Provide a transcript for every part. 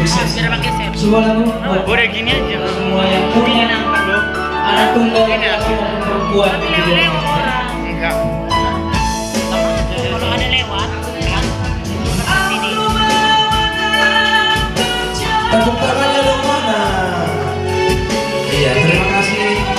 Biar pakai set. Sebuah lagu Udah gini aja. semua yang punya anak tunggal laki maupun perempuan Tapi gitu ya. lewat orang. Enggak. Kalau ada lewat, kan? Sini. Tepuk tangannya dong mana? Iya, terima kasih.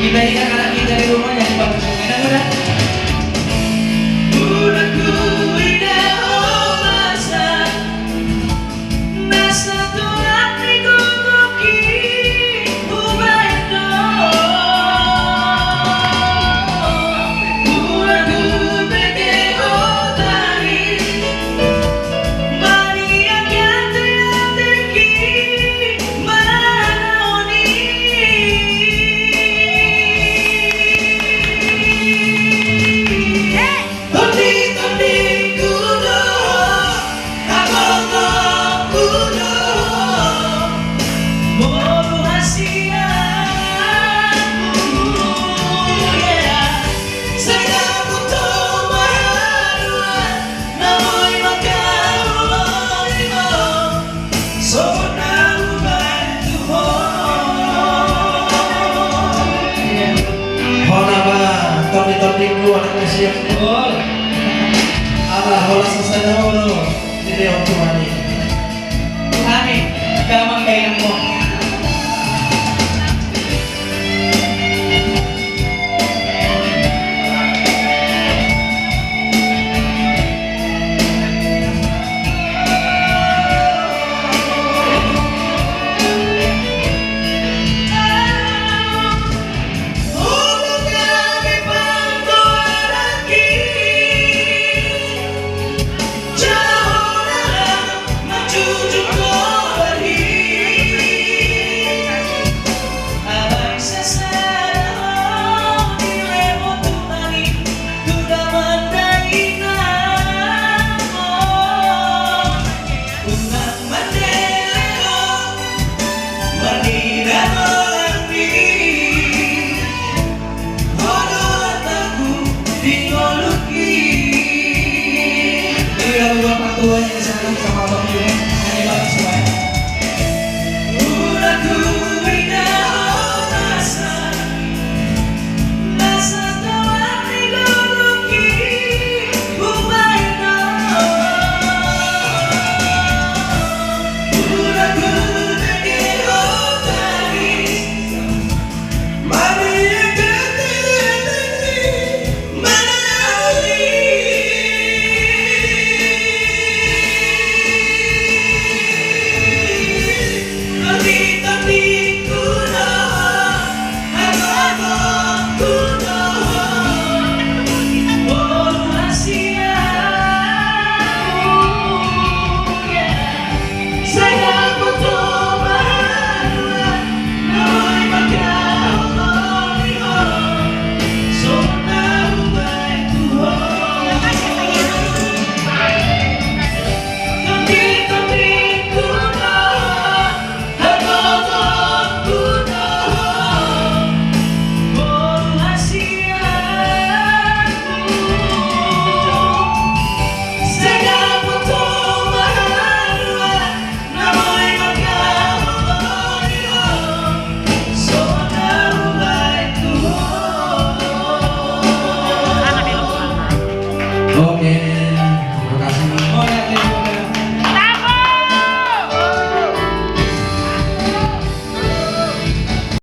Kita ingat anak kita di rumah yang bagus mainan udah. Anaknya siap gol. Allah hola selesai dahulu. Jadi waktu mani. Amin. Gampang kayak mau.